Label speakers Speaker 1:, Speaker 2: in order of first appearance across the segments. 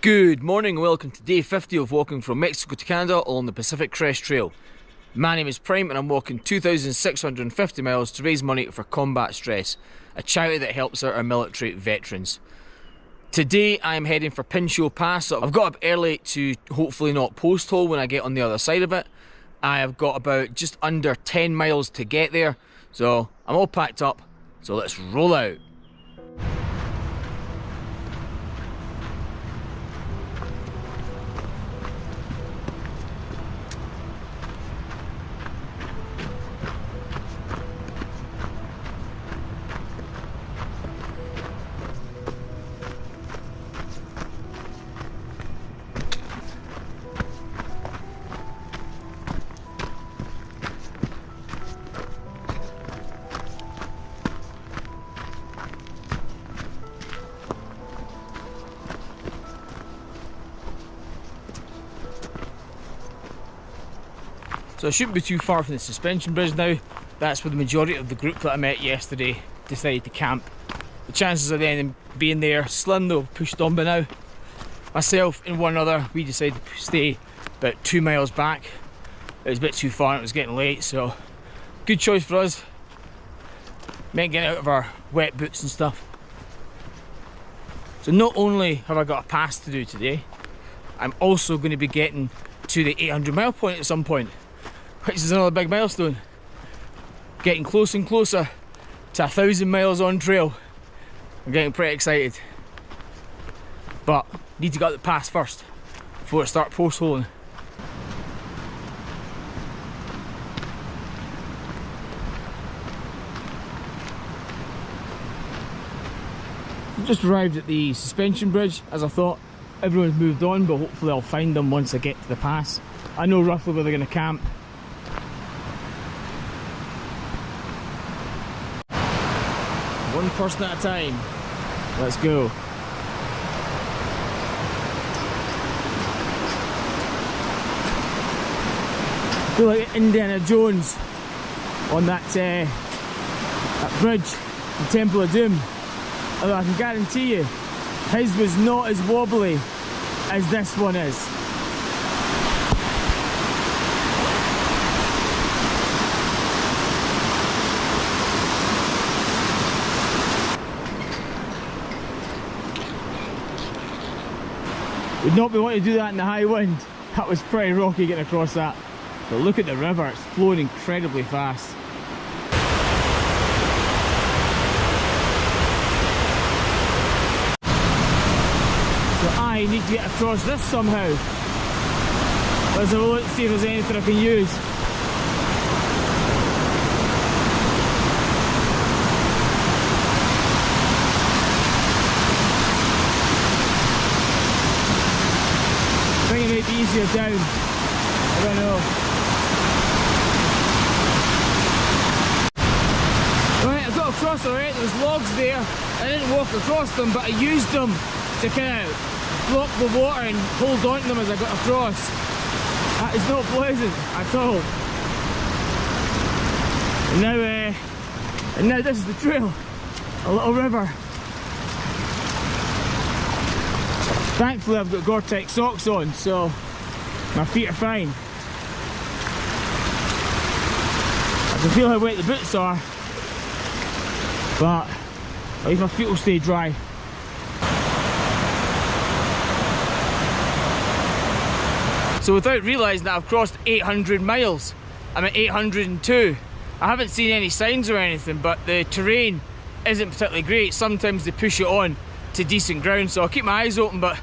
Speaker 1: Good morning and welcome to day 50 of walking from Mexico to Canada along the Pacific Crest Trail. My name is Prime and I'm walking 2,650 miles to raise money for Combat Stress, a charity that helps out our military veterans. Today I am heading for Pinchot Pass, so I've got up early to hopefully not post hole when I get on the other side of it. I have got about just under 10 miles to get there, so I'm all packed up, so let's roll out. So I shouldn't be too far from the suspension bridge now. That's where the majority of the group that I met yesterday decided to camp. The chances of them being there slim though, pushed on by now. Myself and one other, we decided to stay about 2 miles back. It was a bit too far and it was getting late, so good choice for us. Meant getting out of our wet boots and stuff. So not only have I got a pass to do today, I'm also going to be getting to the 800 mile point at some point, which is another big milestone. Getting closer and closer to 1,000 miles on trail. I'm getting pretty excited. But need to get the pass first before I start post holing. Just arrived at the suspension bridge. As I thought, everyone's moved on, but hopefully I'll find them once I get to the pass. I know roughly where they're going to camp. One person at a time. Let's go. I feel like Indiana Jones on that bridge, the Temple of Doom. Although I can guarantee you, his was not as wobbly as this one is. Would not be wanting to do that in the high wind. That was pretty rocky getting across that. But look at the river, it's flowing incredibly fast. So I need to get across this somehow. Let's have a look, see if there's anything I can use. I think it might be easier down. I don't know. Right, I got across alright, there was logs there. I didn't walk across them, but I used them to kind of block the water and hold on to them as I got across. That is not pleasant at all. And now this is the trail. A little river. Thankfully I've got Gore-Tex socks on, so my feet are fine. I can feel how wet the boots are, but at least my feet will stay dry. So without realising that I've crossed 800 miles, I'm at 802. I haven't seen any signs or anything, but the terrain isn't particularly great. Sometimes they push it on to decent ground, so I'll keep my eyes open. But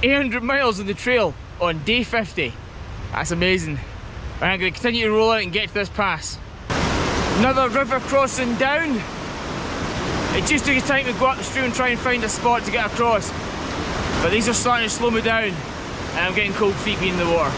Speaker 1: 800 miles on the trail on day 50, that's amazing. Right, I'm going to continue to roll out and get to this pass. Another river crossing down. It just took a time to go up the stream and try and find a spot to get across, but these are starting to slow me down and I'm getting cold feet being in the water.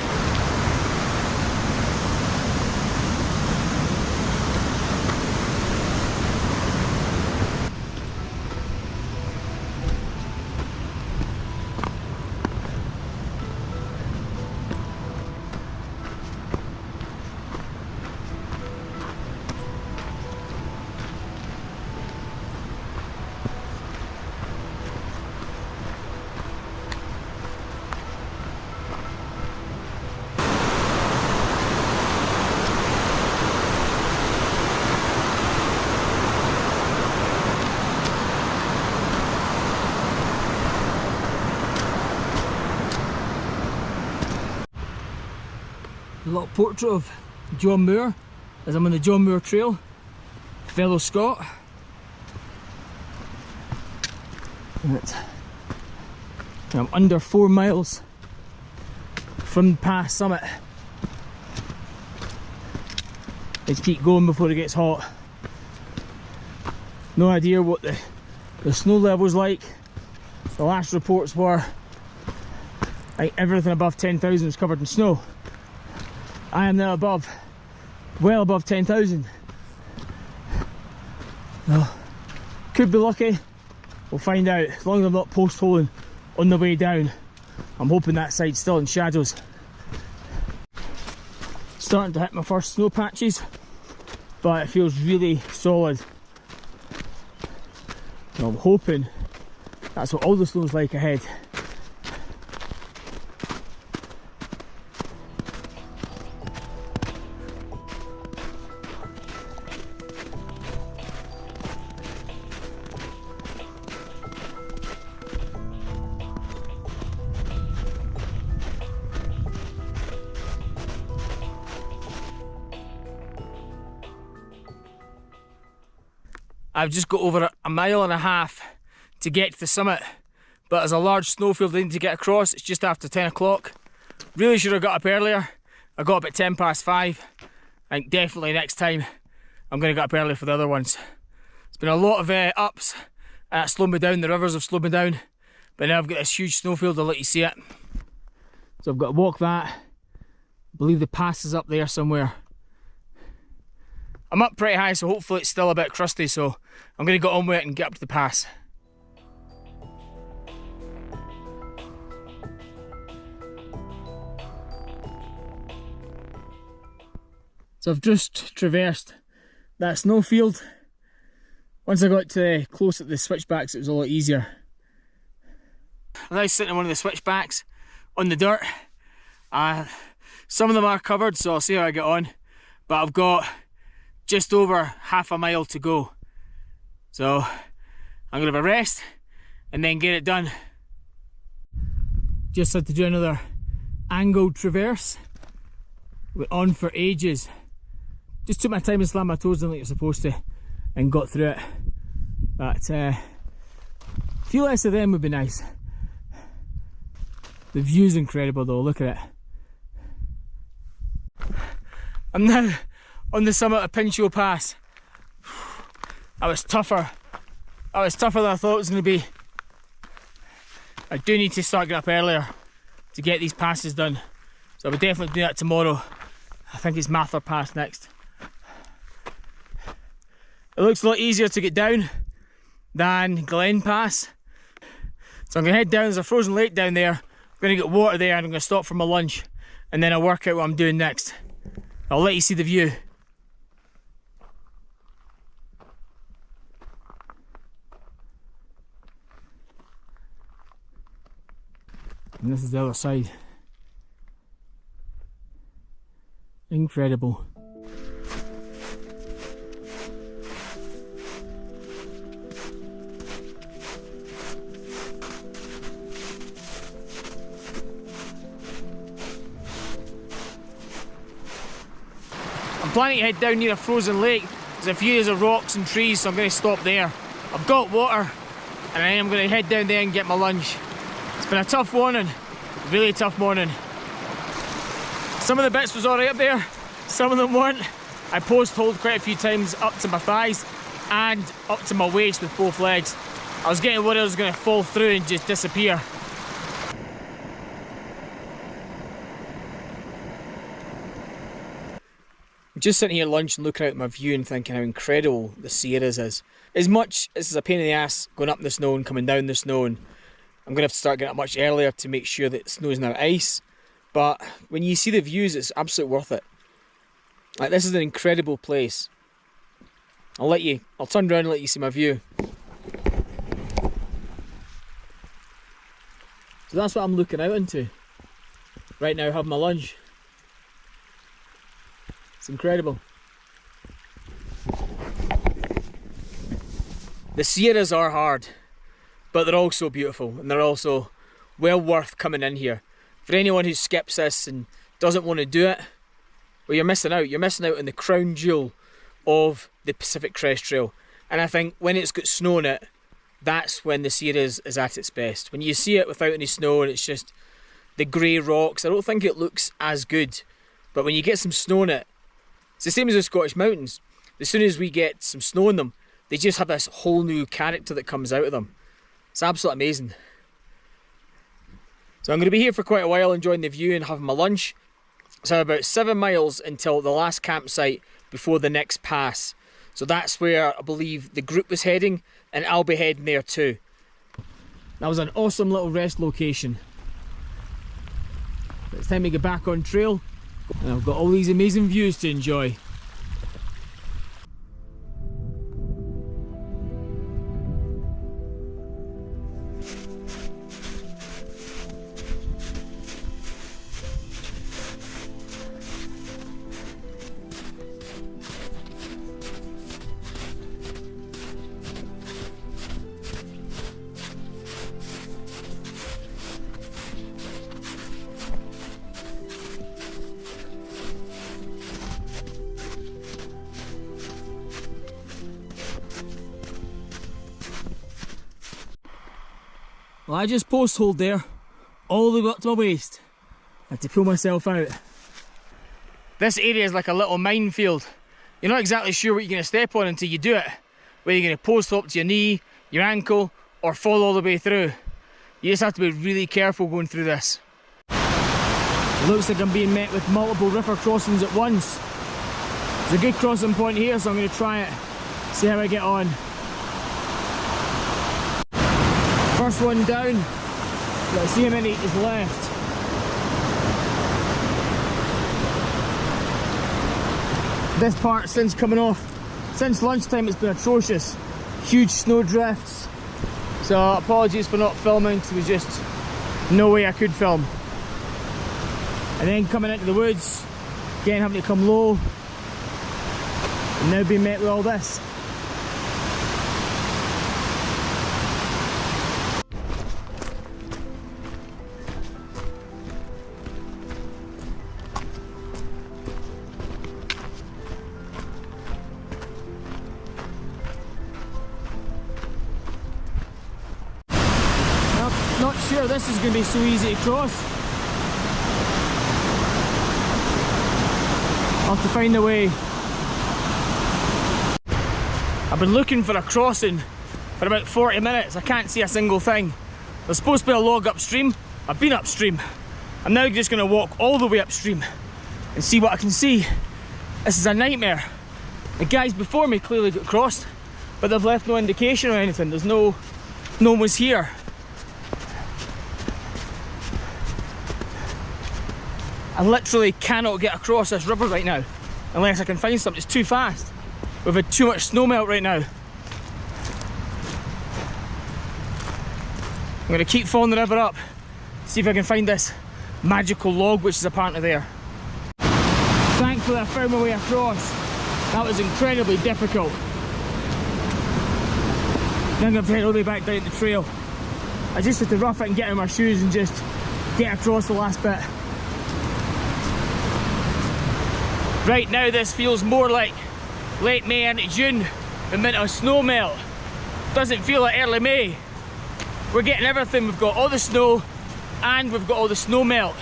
Speaker 1: A little portrait of John Moore as I'm on the John Moore Trail, fellow Scot. And I'm under 4 miles from the pass summit. Let's keep going before it gets hot. No idea what the snow level's like. The last reports were like everything above 10,000 is covered in snow. I am now above, well above 10,000. So, could be lucky. We'll find out. As long as I'm not post-holing on the way down. I'm hoping that side's still in shadows. Starting to hit my first snow patches, but it feels really solid. So I'm hoping that's what all the snow's like ahead. I've just got over a mile and a half to get to the summit, but there's a large snowfield I need to get across. It's just after 10 o'clock. Really should have got up earlier. I got up at 5:10. I think definitely next time I'm going to get up early for the other ones. It's been a lot of ups and it's slowed me down. The rivers have slowed me down, but now I've got this huge snowfield. I'll let you see it. So I've got to walk that. I believe the pass is up there somewhere. I'm up pretty high, so hopefully it's still a bit crusty, so I'm going to get on with it and get up to the pass. So I've just traversed that snowfield. Once I got to close at the switchbacks, it was a lot easier. I'm now sitting on one of the switchbacks on the dirt. Some of them are covered, so I'll see how I get on. But I've got just over half a mile to go. So I'm going to have a rest and then get it done. Just had to do another angled traverse. Went on for ages. Just took my time and slammed my toes in like you're supposed to and got through it. But a few less of them would be nice. The view's incredible though, look at it. I'm now on the summit of Pinchot Pass. That was tougher. That was tougher than I thought it was going to be. I do need to start getting up earlier to get these passes done. So I will definitely do that tomorrow. I think it's Mather Pass next. It looks a lot easier to get down than Glen Pass. So I'm going to head down. There's a frozen lake down there. I'm going to get water there and I'm going to stop for my lunch. And then I'll work out what I'm doing next. I'll let you see the view. And this is the other side. Incredible. I'm planning to head down near a frozen lake. There's a few areas of rocks and trees, so I'm going to stop there. I've got water, and then I'm going to head down there and get my lunch. It's been a tough morning, really tough morning. Some of the bits was alright up there, some of them weren't. I post-holed quite a few times up to my thighs and up to my waist with both legs. I was getting worried I was going to fall through and just disappear. I'm just sitting here at lunch and looking out at my view and thinking how incredible the Sierras is. As much as it's a pain in the ass going up in the snow and coming down the snow, and I'm going to have to start getting up much earlier to make sure that the snow is now ice. But when you see the views, it's absolutely worth it. Like, this is an incredible place. I'll turn around and let you see my view. So that's what I'm looking out into right now, having my lunch. It's incredible. The Sierras are hard, but they're also beautiful, and they're also well worth coming in here. For anyone who skips this and doesn't want to do it, well, you're missing out. You're missing out on the crown jewel of the Pacific Crest Trail. And I think when it's got snow in it, that's when the series is at its best. When you see it without any snow and it's just the grey rocks, I don't think it looks as good. But when you get some snow in it, it's the same as the Scottish mountains. As soon as we get some snow in them, they just have this whole new character that comes out of them. It's absolutely amazing. So I'm going to be here for quite a while, enjoying the view and having my lunch. So about 7 miles until the last campsite before the next pass. So that's where I believe the group was heading, and I'll be heading there too. That was an awesome little rest location. It's time to get back on trail, and I've got all these amazing views to enjoy. Well, I just post-holed there, all the way up to my waist. I had to pull myself out. This area is like a little minefield. You're not exactly sure what you're going to step on until you do it. Whether you're going to post-hole up to your knee, your ankle, or fall all the way through. You just have to be really careful going through this. It looks like I'm being met with multiple river crossings at once. There's a good crossing point here, so I'm going to try it, see how I get on. First one down, let's see how many is left. This part since coming off, since lunchtime it's been atrocious. Huge snow drifts. So apologies for not filming, because there was just no way I could film. And then coming into the woods, again having to come low, and now being met with all this. Not sure this is going to be so easy to cross. I'll have to find a way. I've been looking for a crossing for about 40 minutes. I can't see a single thing. There's supposed to be a log upstream. I've been upstream. I'm now just going to walk all the way upstream and see what I can see. This is a nightmare. The guys before me clearly got crossed, but they've left no indication or anything. There's no one was here. I literally cannot get across this river right now unless I can find something. It's too fast. We've had too much snow melt right now. I'm going to keep following the river up, see if I can find this magical log which is apparently there. Thankfully I found my way across. That was incredibly difficult. Now I'm going to head all the way back down the trail. I just had to rough it and get out of my shoes and just get across the last bit. Right now this feels more like late May into June, the mint of snow melt. Doesn't feel like early May. We're getting everything. We've got all the snow and we've got all the snow melt.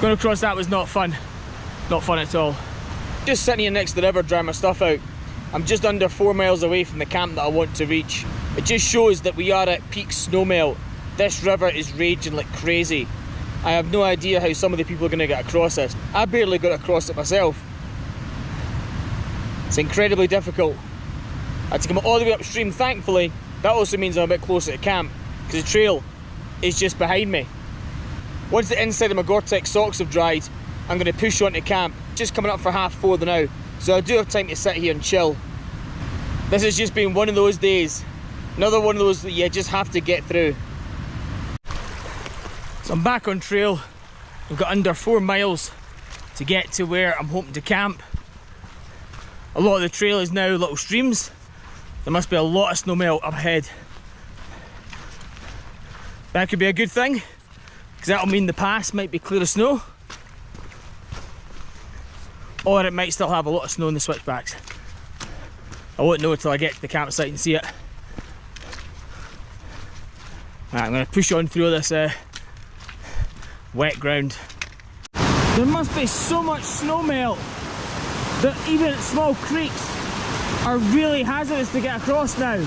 Speaker 1: Going across that was not fun. Not fun at all. Just sitting here next to the river drying my stuff out. I'm just under 4 miles away from the camp that I want to reach. It just shows that we are at peak snow melt. This river is raging like crazy. I have no idea how some of the people are going to get across this. I barely got across it myself. It's incredibly difficult. I had to come all the way upstream. Thankfully, that also means I'm a bit closer to camp, because the trail is just behind me. Once the inside of my Gore-Tex socks have dried, I'm going to push on to camp. Just coming up for 4:30 now, so I do have time to sit here and chill. This has just been one of those days. Another one of those that you just have to get through. So I'm back on trail. I've got under 4 miles to get to where I'm hoping to camp. A lot of the trail is now little streams. There must be a lot of snow melt up ahead. That could be a good thing, because that'll mean the pass might be clear of snow, or it might still have a lot of snow in the switchbacks. I won't know until I get to the campsite and see it. Right, I'm going to push on through this wet ground. There must be so much snow melt that even small creeks are really hazardous to get across now.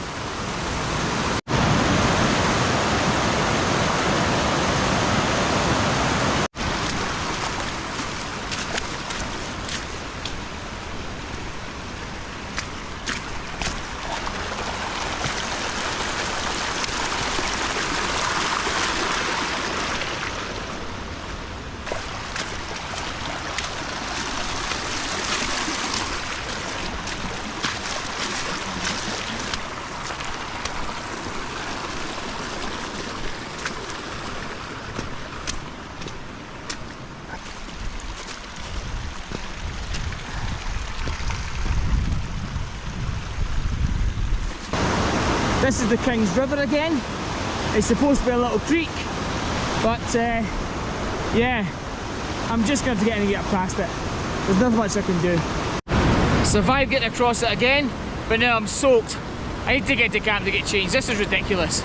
Speaker 1: This is the King's River again. It's supposed to be a little creek, but yeah, I'm just going to have to get past it. There's nothing much I can do. Survived getting across it again, but now I'm soaked. I need to get to camp to get changed. This is ridiculous.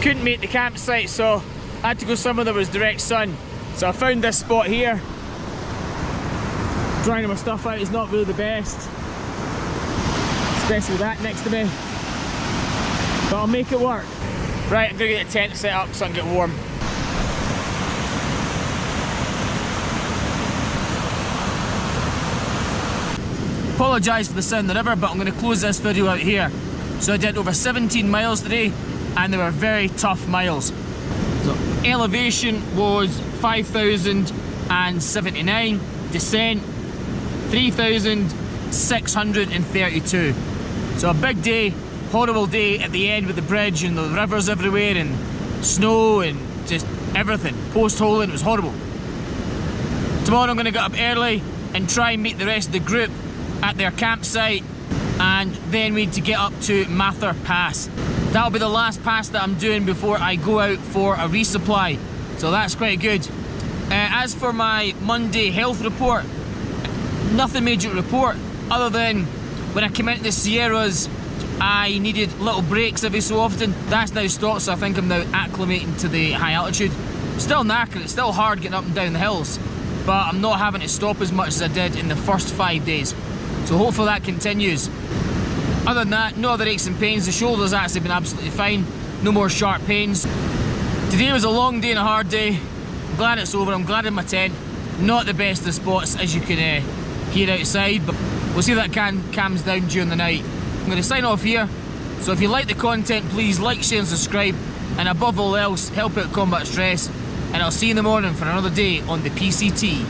Speaker 1: Couldn't make the campsite, so I had to go somewhere that was direct sun. So I found this spot here. Drying my stuff out is not really the best, especially with that next to me. But I'll make it work. Right, I'm gonna get a tent set up so I can get warm. Apologise for the sound of the river, but I'm gonna close this video out here. So I did over 17 miles today, and they were very tough miles. So elevation was 5,079, descent 3,632. So a big day. Horrible day at the end with the bridge and the rivers everywhere and snow and just everything. Post-holing, it was horrible. Tomorrow I'm going to get up early and try and meet the rest of the group at their campsite, and then we need to get up to Pinchot Pass. That'll be the last pass that I'm doing before I go out for a resupply, so that's quite good. As for my Monday health report, nothing major to report other than when I came into the Sierras I needed little breaks every so often. That's now stopped, so I think I'm now acclimating to the high altitude. Still knackered, it's still hard getting up and down the hills, but I'm not having to stop as much as I did in the first 5 days. So hopefully that continues. Other than that, no other aches and pains. The shoulder's actually been absolutely fine. No more sharp pains. Today was a long day and a hard day. I'm glad it's over, I'm glad in my tent. Not the best of spots as you can hear outside, but we'll see if that calms down during the night. I'm going to sign off here, so if you like the content, please like, share and subscribe, and above all else, help out combat stress, and I'll see you in the morning for another day on the PCT.